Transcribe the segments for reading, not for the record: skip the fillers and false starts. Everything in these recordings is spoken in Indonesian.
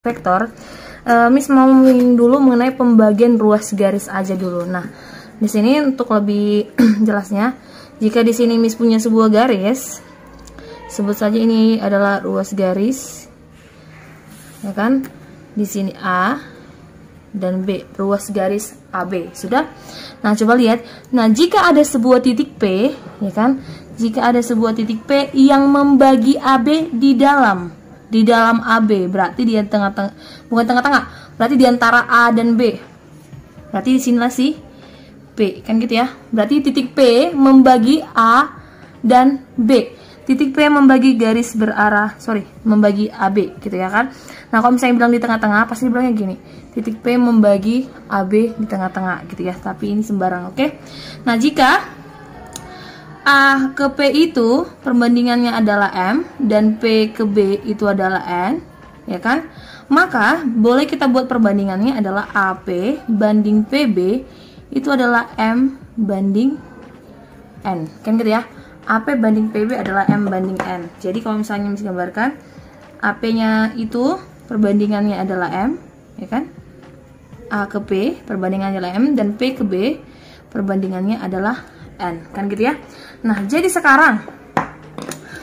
vektor, Miss mau dulu mengenai pembagian ruas garis aja dulu. Nah, di sini untuk lebih jelasnya, jika di sini Miss punya sebuah garis, sebut saja ini adalah ruas garis, ya kan? Di sini A dan B, ruas garis AB. Sudah? Nah, coba lihat. Nah, jika ada sebuah titik P, ya kan? Jika ada sebuah titik P yang membagi AB di dalam AB, berarti di tengah-tengah, bukan tengah-tengah, berarti di antara A dan B. Berarti di sinilah si P, kan gitu ya. Berarti titik P membagi A dan B. Titik P membagi garis membagi AB gitu ya kan. Nah, kalau misalnya bilang di tengah-tengah, pasti bilangnya gini. Titik P membagi AB di tengah-tengah gitu ya. Tapi ini sembarang, oke? Nah, jika A ke P itu perbandingannya adalah M dan P ke B itu adalah N, ya kan? Maka boleh kita buat perbandingannya adalah AP banding PB itu adalah M banding N, kan gitu ya? AP banding PB adalah M banding N. Jadi kalau misalnya bisa gambarkan, AP-nya itu perbandingannya adalah M, ya kan? A ke P perbandingannya adalah M dan P ke B perbandingannya adalah N, kan gitu ya. Nah, jadi sekarang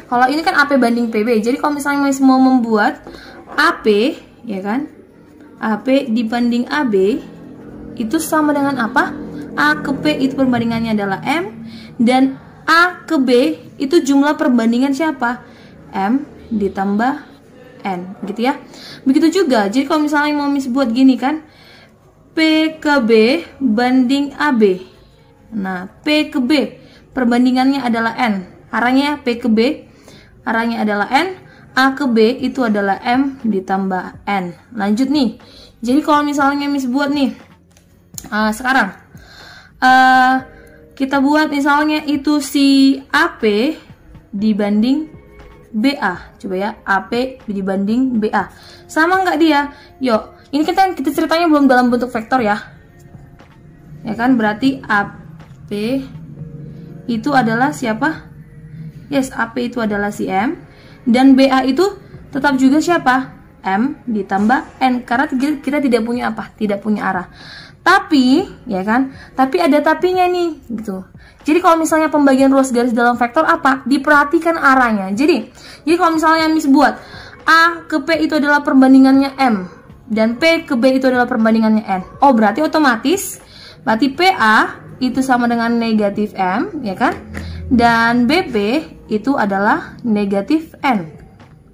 kalau ini kan AP banding PB. Jadi kalau misalnya mau membuat AP, ya kan? AP dibanding AB itu sama dengan apa? A ke P itu perbandingannya adalah M dan A ke B itu jumlah perbandingan siapa? M ditambah N, gitu ya. Begitu juga. Jadi kalau misalnya mau buat gini kan, P ke B banding AB. Nah, P ke B perbandingannya adalah N. Arahnya P ke B, arahnya adalah N. A ke B itu adalah M ditambah N. Lanjut nih. Jadi kalau misalnya Miss buat nih, sekarang kita buat misalnya itu si AP dibanding BA. Coba ya, AP dibanding BA. Sama nggak dia? Yuk, ini kita ceritanya belum dalam bentuk vektor ya. Ya kan, berarti AP itu adalah siapa? Yes, AP itu adalah si M. Dan BA itu tetap juga siapa? M ditambah N. Karena kita tidak punya apa? Tidak punya arah. Tapi, ya kan? Tapi ada tapinya nih, gitu. Jadi kalau misalnya pembagian ruas garis dalam vektor apa? Diperhatikan arahnya. Jadi kalau misalnya Miss buat A ke P itu adalah perbandingannya M dan P ke B itu adalah perbandingannya N. Oh, berarti otomatis PA itu sama dengan negatif M, ya kan? Dan BP itu adalah negatif N.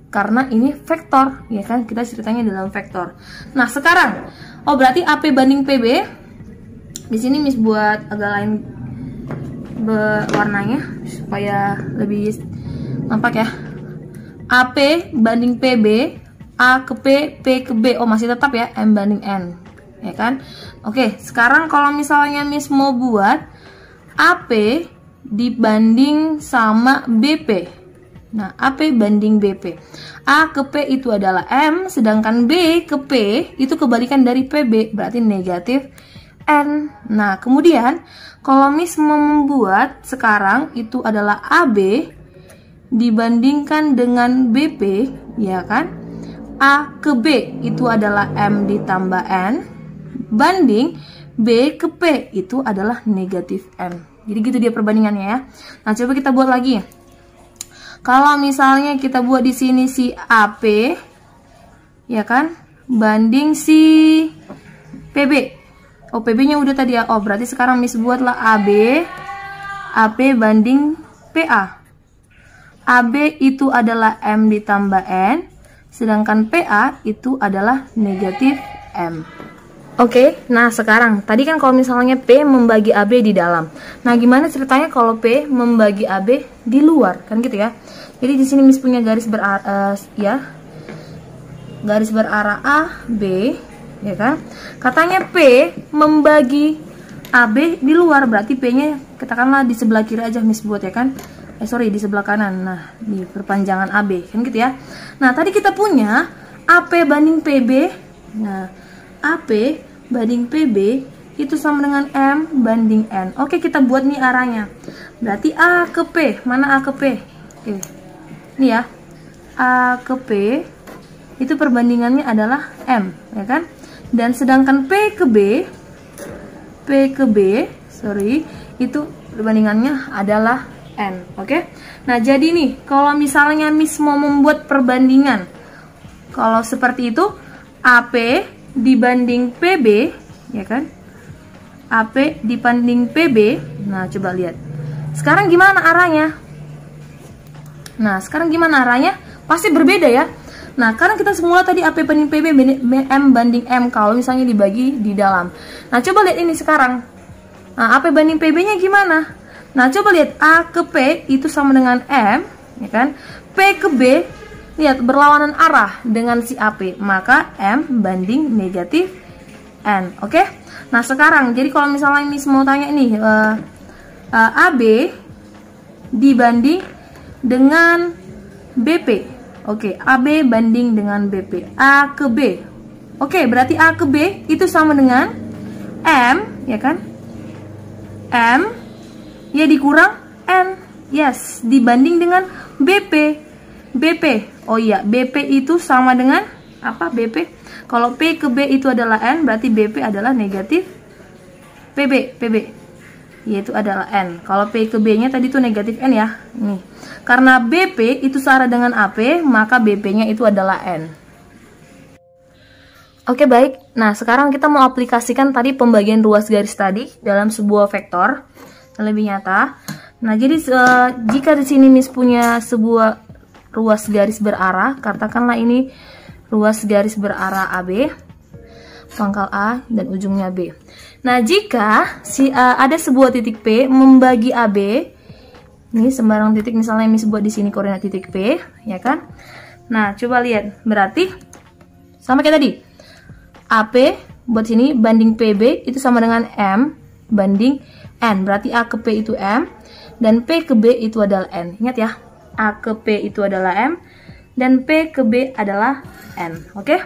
Karena ini vektor, ya kan? Kita ceritanya dalam vektor. Nah, sekarang berarti AP banding PB. Di sini Miss buat agak lain warnanya supaya lebih nampak ya. AP banding PB, A ke P, P ke B. Oh, masih tetap ya M banding N, ya kan? Oke, sekarang kalau misalnya Miss mau buat AP dibanding sama BP. Nah, AP banding BP. A ke P itu adalah M, sedangkan B ke P itu kebalikan dari PB, berarti negatif N. Nah, kemudian kalau Miss mau membuat sekarang itu adalah AB dibandingkan dengan BP, ya kan? A ke B itu adalah M ditambah N banding B ke P itu adalah negatif N. Jadi gitu dia perbandingannya ya. Nah, coba kita buat lagi. Kalau misalnya kita buat di sini si AP, ya kan, banding si PB. Oh, PB-nya udah tadi ya. Oh, berarti sekarang Miss buatlah AP banding PA. AB itu adalah M ditambah N, sedangkan PA itu adalah negatif M. Oke, nah sekarang tadi kan kalau misalnya P membagi AB di dalam. Nah, gimana ceritanya kalau P membagi AB di luar? Kan gitu ya. Jadi di sini Miss punya garis berarah garis berarah A, B, ya kan? Katanya P membagi AB di luar, berarti P-nya katakanlah di sebelah kiri aja Miss buat ya kan? Di sebelah kanan. Nah, di perpanjangan AB, kan gitu ya. Nah, tadi kita punya AP banding PB. Nah, AP banding PB itu sama dengan M banding N. Oke, kita buat nih arahnya. Berarti A ke P. Mana A ke P? Oke. Ini ya. A ke P itu perbandingannya adalah M, ya kan? Dan sedangkan P ke B, itu perbandingannya adalah N, oke? Nah, jadi nih, kalau misalnya Miss mau membuat perbandingan, kalau seperti itu, AP dibanding PB, ya kan? AP dibanding PB, nah coba lihat. Sekarang gimana arahnya? Pasti berbeda ya. Nah, karena kita semula tadi AP banding PB, M banding M kalau misalnya dibagi di dalam. Nah, coba lihat ini sekarang. Nah, AP banding PB-nya gimana? Nah, coba lihat A ke P itu sama dengan M, ya kan? P ke B, lihat berlawanan arah dengan si AP, maka M banding negatif N, oke? Nah, sekarang, jadi kalau misalnya Miss mau tanya nih, AB dibanding dengan BP. Oke, AB banding dengan BP. A ke B. Oke, berarti A ke B itu sama dengan M, ya kan? M ya dikurang N. Yes, dibanding dengan BP. Oh iya, BP itu sama dengan apa? BP. Kalau P ke B itu adalah N, berarti BP adalah negatif PB. Yaitu adalah N. Kalau P ke B-nya tadi itu negatif N ya. Nih. Karena BP itu searah dengan AP, maka BP-nya itu adalah N. Oke, baik. Nah, sekarang kita mau aplikasikan tadi pembagian ruas garis tadi dalam sebuah vektor yang lebih nyata. Nah, jadi jika di sini Miss punya sebuah ruas garis berarah, katakanlah ini ruas garis berarah AB, pangkal A dan ujungnya B. Nah, jika ada sebuah titik P membagi AB, ini sembarang titik, misalnya Miss buat di sini koordinat titik P, ya kan? Nah, coba lihat, berarti sama kayak tadi. AP buat sini banding PB itu sama dengan M banding N. Berarti A ke P itu M dan P ke B itu adalah N. Ingat ya, A ke P itu adalah M dan P ke B adalah N. Oke?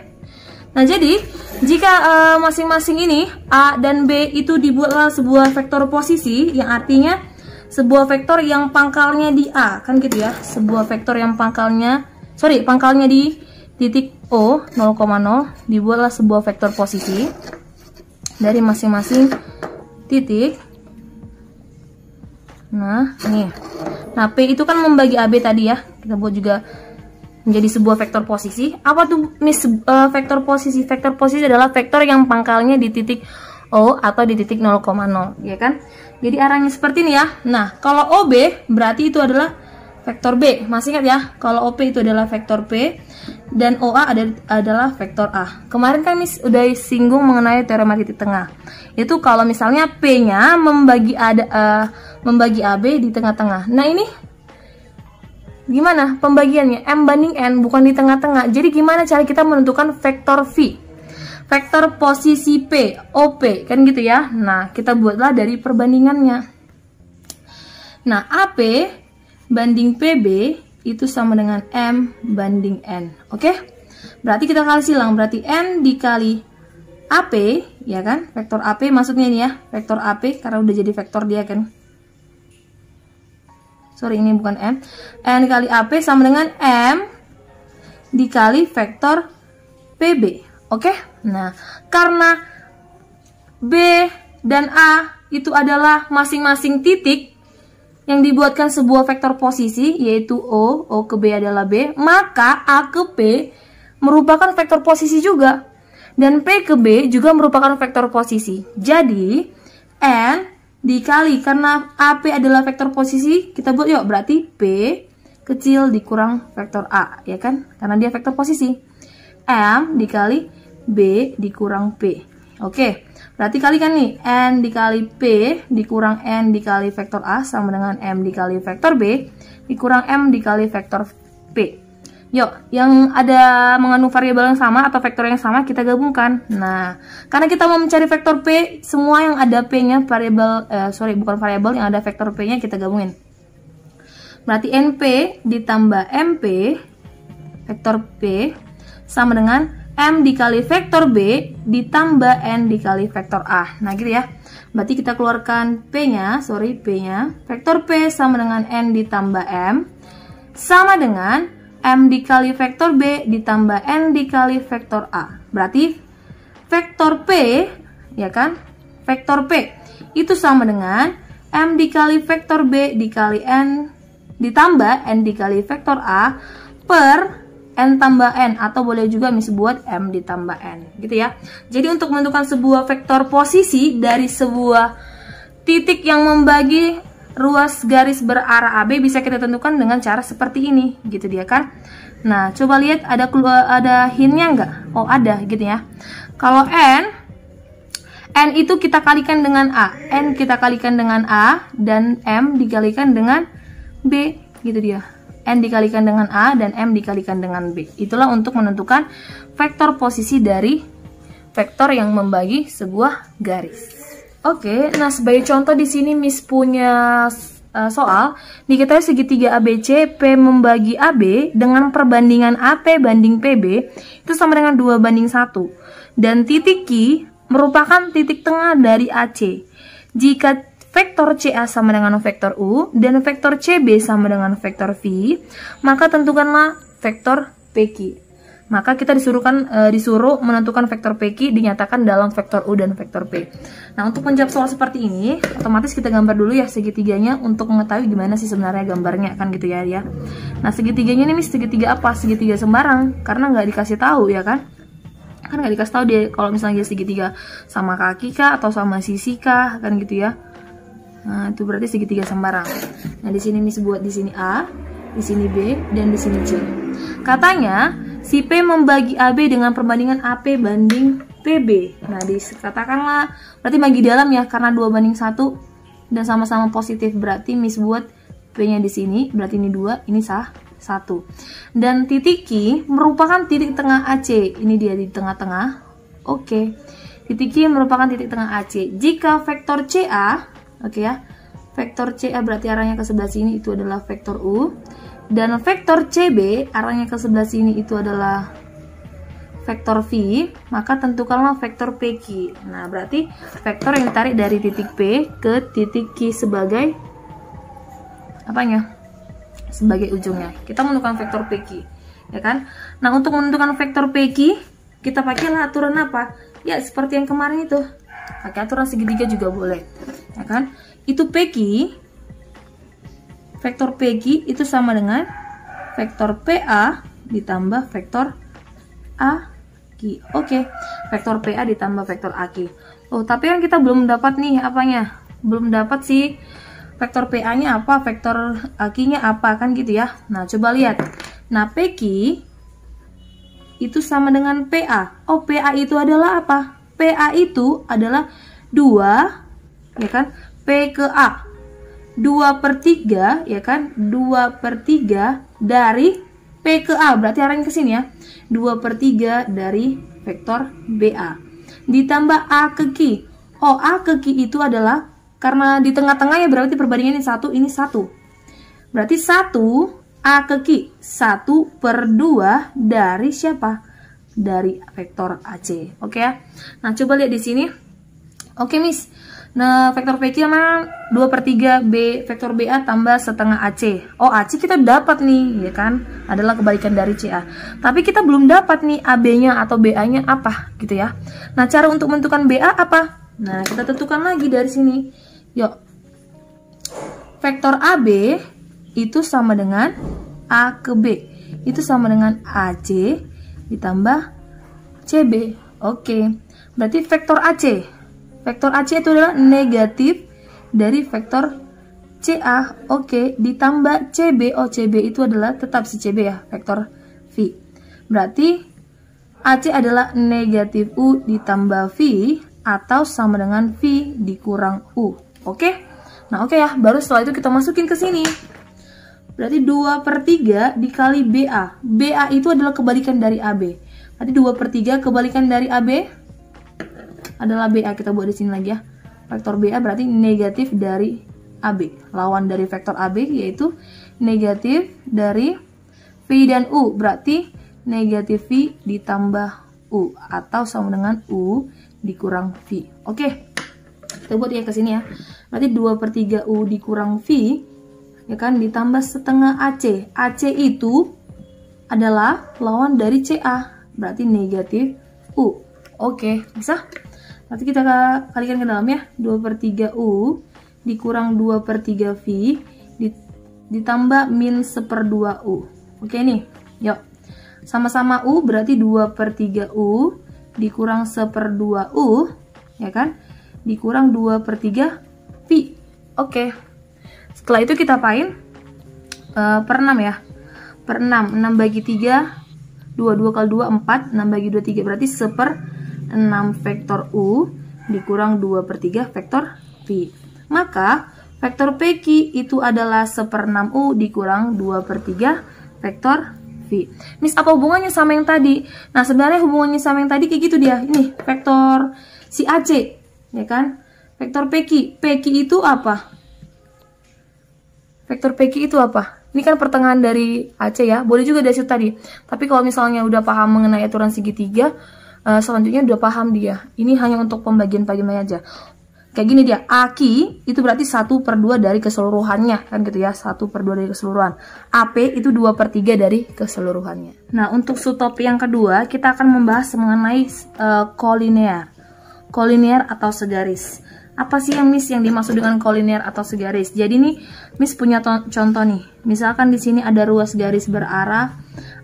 Nah, jadi jika masing-masing ini A dan B itu dibuatlah sebuah vektor posisi, yang artinya sebuah vektor yang pangkalnya di A, kan gitu ya. Sebuah vektor yang pangkalnya di titik O 0,0 dibuatlah sebuah vektor posisi dari masing-masing titik. Nah, nih. Nah, P itu kan membagi AB tadi ya. Kita buat juga menjadi sebuah vektor posisi. Apa tuh Miss vektor posisi? Vektor posisi adalah vektor yang pangkalnya di titik O atau di titik 0,0, ya kan? Jadi arahnya seperti ini ya. Nah, kalau OB berarti itu adalah vektor B. Masih ingat ya? Kalau OP itu adalah vektor P dan OA adalah vektor A. Kemarin kan Miss udah singgung mengenai teorema titik tengah. Itu kalau misalnya P-nya membagi AB di tengah-tengah. Nah, ini gimana pembagiannya? M banding N, bukan di tengah-tengah. Jadi gimana cara kita menentukan vektor V? Vektor posisi P, OP, kan gitu ya. Nah, kita buatlah dari perbandingannya. Nah, AP banding PB itu sama dengan M banding N. Oke? Berarti kita kali silang, berarti N dikali AP, ya kan? Vektor AP maksudnya ini ya, vektor AP karena udah jadi vektor dia kan. Sorry, ini bukan M. N dikali AP sama dengan M dikali vektor PB. Oke? Nah, karena B dan A itu adalah masing-masing titik yang dibuatkan sebuah vektor posisi, yaitu O ke B adalah B, maka A ke P merupakan vektor posisi juga. Dan P ke B juga merupakan vektor posisi. Jadi, N dikali, karena AP adalah vektor posisi, kita buat yuk, berarti P kecil dikurang vektor A, ya kan? Karena dia vektor posisi. M dikali B dikurang P. Oke, berarti kalikan nih, N dikali P dikurang N dikali vektor A sama dengan M dikali vektor B dikurang M dikali vektor P. Yuk, yang ada mengandung variabel yang sama atau vektor yang sama kita gabungkan. Nah, karena kita mau mencari vektor P, semua yang ada P-nya variabel, bukan variabel, yang ada vektor P-nya kita gabungin. Berarti NP ditambah MP vektor P sama dengan M dikali vektor B ditambah N dikali vektor A. Nah, gitu ya. Berarti kita keluarkan P-nya, Vektor P sama dengan N ditambah M sama dengan M dikali vektor B ditambah N dikali vektor A. Berarti vektor P, ya kan? Vektor P itu sama dengan M dikali vektor B dikali N ditambah N dikali vektor A per N tambah N, atau boleh juga Miss buat M ditambah N, gitu ya. Jadi untuk menentukan sebuah vektor posisi dari sebuah titik yang membagi ruas garis berarah AB bisa kita tentukan dengan cara seperti ini, gitu dia kan. Nah, coba lihat ada hintnya nggak? Oh, ada gitu ya. Kalau N itu kita kalikan dengan A, N kita kalikan dengan A, dan M dikalikan dengan B, gitu dia. N dikalikan dengan A dan M dikalikan dengan B. Itulah untuk menentukan vektor posisi dari vektor yang membagi sebuah garis. Oke, nah sebagai contoh di sini Miss punya soal diketahui segitiga ABC P membagi AB dengan perbandingan AP banding PB itu sama dengan 2:1 dan titik Q merupakan titik tengah dari AC. Jika vektor CA sama dengan vektor U dan vektor CB sama dengan vektor V, maka tentukanlah vektor PQ. Maka kita disuruh menentukan vektor PQ dinyatakan dalam vektor U dan vektor P. Nah, untuk menjawab soal seperti ini, otomatis kita gambar dulu ya segitiganya untuk mengetahui gimana sih sebenarnya gambarnya, kan gitu ya. Nah, segitiganya ini segitiga apa? Segitiga sembarang, karena nggak dikasih tahu ya kan? Kan nggak dikasih tahu dia kalau misalnya dia segitiga sama kaki kah atau sama sisi kah, kan gitu ya. Nah, itu berarti segitiga sembarang. Nah, di sini Miss buat di sini A, di sini B, dan di sini C. Katanya si P membagi AB dengan perbandingan AP banding PB. Nah, dikatakanlah berarti bagi dalam ya, karena 2:1 dan sama-sama positif, berarti Miss buat P-nya di sini, berarti ini 2, ini 1. Dan titik Q merupakan titik tengah AC. Ini dia di tengah-tengah. Oke. Titik Q merupakan titik tengah AC. Jika vektor CA, oke ya. Vektor CA berarti arahnya ke sebelah sini, itu adalah vektor U. Dan vektor CB arahnya ke sebelah sini, itu adalah vektor V, maka tentukanlah vektor PQ. Nah, berarti vektor yang ditarik dari titik P ke titik Q sebagai apanya? Sebagai ujungnya. Kita menentukan vektor PQ, ya kan? Nah, untuk menentukan vektor PQ, kita pakailah aturan apa? Ya, seperti yang kemarin itu. Pakai aturan segitiga juga boleh, ya kan? Itu PQ, vektor PQ itu sama dengan vektor PA ditambah vektor AQ. Oke, vektor PA ditambah vektor AQ. Oh, tapi kan kita belum dapat nih apanya? Belum dapat sih vektor PA-nya apa, vektor AQ-nya apa, kan gitu ya. Nah, coba lihat. Nah, PQ itu sama dengan PA. Oh, PA itu adalah apa? PA itu adalah 2, ya kan? P ke A. 2/3, ya kan? 2/3 dari P ke A, berarti arahnya ke sini ya. 2/3 dari vektor BA. Ditambah A ke Q. Oh, A ke Q itu adalah, karena di tengah-tengah ya, berarti perbandingan ini 1. Berarti 1 A ke Q. 1/2 dari siapa? Dari vektor AC. Oke ya. Nah, coba lihat di sini. Oke, Miss. Nah, vektor PQ mana? 2/3 B vektor BA tambah setengah AC. Oh, AC kita dapat nih, ya kan? Adalah kebalikan dari CA. Tapi kita belum dapat nih AB-nya atau BA-nya apa, gitu ya. Nah, cara untuk menentukan BA apa? Nah, kita tentukan lagi dari sini. Yuk. Vektor AB itu sama dengan A ke B. Itu sama dengan AC ditambah CB. Oke. Berarti vektor AC. Vektor AC itu adalah negatif dari vektor CA, oke, ditambah CB. Oh, CB itu adalah tetap si CB ya, vektor V. Berarti AC adalah negatif U ditambah V, atau sama dengan V dikurang U. Oke? Nah, oke ya, baru setelah itu kita masukin ke sini. Berarti 2/3 dikali BA. BA itu adalah kebalikan dari AB. Berarti 2/3 kebalikan dari AB adalah BA. Kita buat di sini lagi ya. Vektor BA berarti negatif dari AB. Lawan dari vektor AB yaitu negatif dari V dan U. Berarti negatif V ditambah U, atau sama dengan U dikurang V. Oke. Kita buat ya ke sini ya. Berarti 2/3 U dikurang V, ya kan, ditambah setengah AC. AC itu adalah lawan dari CA, berarti negatif U. Oke, bisa? Nanti kita kalikan ke dalam ya. 2/3 U dikurang 2/3 V ditambah min 1/2 U. Oke nih, yuk. Sama-sama U berarti 2/3 U dikurang 1/2 U, ya kan? Dikurang 2/3 V. Oke. Setelah itu kita apain? Per 6 ya. Per 6, 6 bagi 3, 2 kali 2, 4, 6 bagi 2, 3, berarti 1/6 vektor U dikurang 2/3 vektor V. Maka, vektor PQ itu adalah 1/6 U dikurang 2/3 vektor V. Miss, apa hubungannya sama yang tadi? Nah, sebenarnya hubungannya sama yang tadi kayak gitu dia. Ini, vektor si AC, ya kan? Vektor PQ. PQ itu apa? Vektor PQ itu apa? Ini kan pertengahan dari AC ya, boleh juga dari situ tadi. Tapi kalau misalnya udah paham mengenai aturan segitiga, selanjutnya udah paham dia. Ini hanya untuk pembagian aja. Kayak gini dia, AK itu berarti 1/2 dari keseluruhannya, kan gitu ya, 1/2 dari keseluruhan. AP itu 2/3 dari keseluruhannya. Nah, untuk subtopik yang kedua, kita akan membahas mengenai kolinear. Kolinear atau segaris. Apa sih yang Miss yang dimaksud dengan kolinear atau segaris? Jadi nih, Miss punya contoh nih. Misalkan di sini ada ruas garis berarah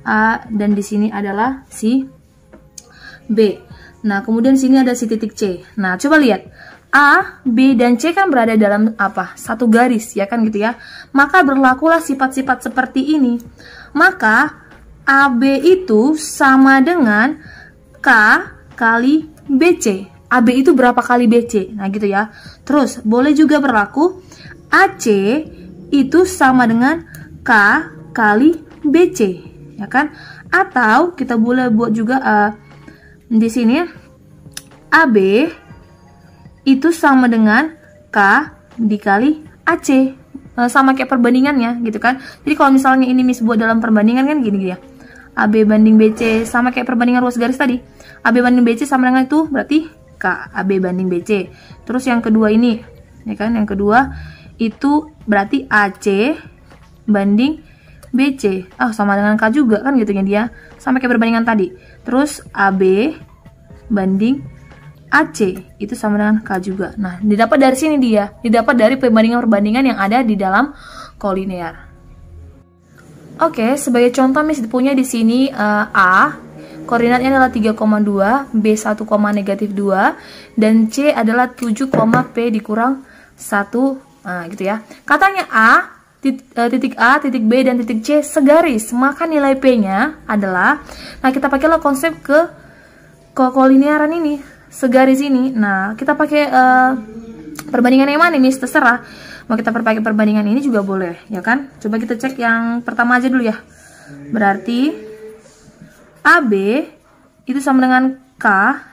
A dan di sini adalah si B. Nah, kemudian di sini ada si titik C. Nah, coba lihat. A, B, dan C kan berada dalam apa? Satu garis, ya kan gitu ya. Maka berlakulah sifat-sifat seperti ini. Maka AB itu sama dengan K kali BC. AB itu berapa kali BC? Nah gitu ya. Terus boleh juga berlaku AC itu sama dengan K kali BC, ya kan? Atau kita boleh buat juga di sini AB itu sama dengan K dikali AC. Sama kayak perbandingannya gitu kan. Jadi kalau misalnya ini Miss buat dalam perbandingan kan gini ya. AB banding BC sama kayak perbandingan ruas garis tadi. AB banding BC sama dengan itu berarti K AB banding BC. Terus yang kedua ini, ya kan? Yang kedua itu berarti AC banding BC. Sama dengan K juga kan gitu ya dia. Sama kayak perbandingan tadi. Terus AB banding AC itu sama dengan K juga. Nah, didapat dari sini dia. Didapat dari perbandingan-perbandingan yang ada di dalam kolinear. Oke, sebagai contoh Miss punya di sini A koordinatnya adalah 3,2, B 1, negatif 2, dan C adalah 7, P dikurang 1, nah gitu ya. Katanya titik A, titik B, dan titik C segaris, maka nilai P-nya adalah, nah kita pakailah konsep ke kolinearan ini, segaris ini. Nah, kita pakai perbandingan yang mana nih, Miss? Terserah. Mau kita pakai perbandingan ini juga boleh, ya kan? Coba kita cek yang pertama aja dulu ya. Berarti AB itu sama dengan K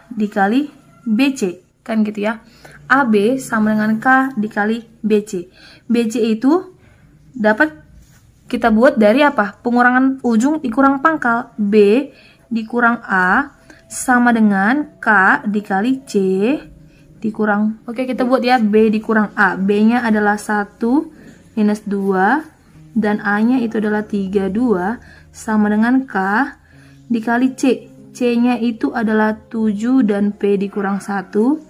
dikali BC, kan gitu ya. AB sama dengan K dikali BC. BC itu dapat kita buat dari apa? Pengurangan ujung dikurang pangkal. B dikurang A sama dengan K dikali C dikurang. Oke, kita buat ya B dikurang A. B-nya adalah 1 minus 2 dan A-nya itu adalah 32 sama dengan K dikali C. C-nya itu adalah 7 dan P dikurang 1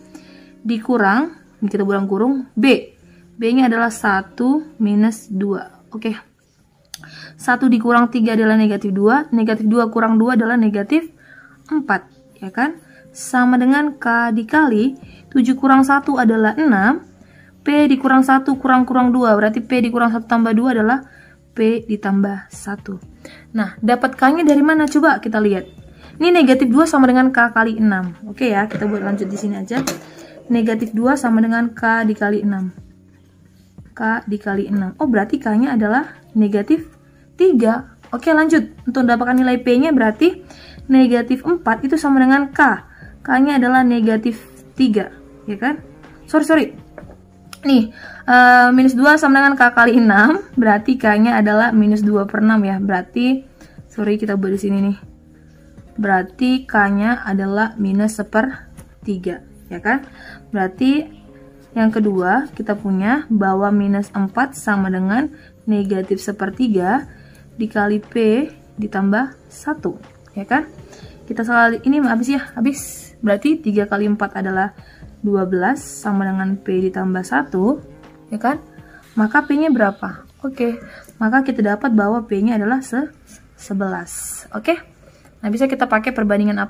dikurang, kita buang kurung, B. B-nya adalah 1 minus 2. Oke. 1 dikurang 3 adalah negatif 2. Negatif 2 kurang 2 adalah negatif 4. Ya kan? Sama dengan K dikali 7 kurang 1 adalah 6. P dikurang 1 kurang 2. Berarti P dikurang 1 tambah 2 adalah P ditambah 1. Nah, dapat K-nya dari mana? Coba kita lihat. Ini negatif 2 sama dengan K kali 6. Oke ya, kita buat lanjut di sini aja. Negatif 2 sama dengan K dikali 6. K dikali 6. Oh, berarti K-nya adalah negatif 3. Oke, lanjut. Untuk mendapatkan nilai P-nya berarti negatif 4 itu sama dengan K. K-nya adalah negatif 3. Ya kan? Sorry. Nih, minus 2 sama dengan K kali 6, berarti K-nya adalah minus 2/6 ya. Berarti, sorry kita buat di sini nih. Berarti K-nya adalah minus 1/3, ya kan? Berarti yang kedua kita punya bahwa minus 4 sama dengan negatif 1/3 dikali P ditambah 1, ya kan? Kita sekali ini habis ya, habis. Berarti 3 kali 4 adalah 12 sama dengan P ditambah 1, ya kan? Maka P-nya berapa? Oke, maka kita dapat bahwa P-nya adalah 11. Oke? Nah, bisa kita pakai perbandingan apa?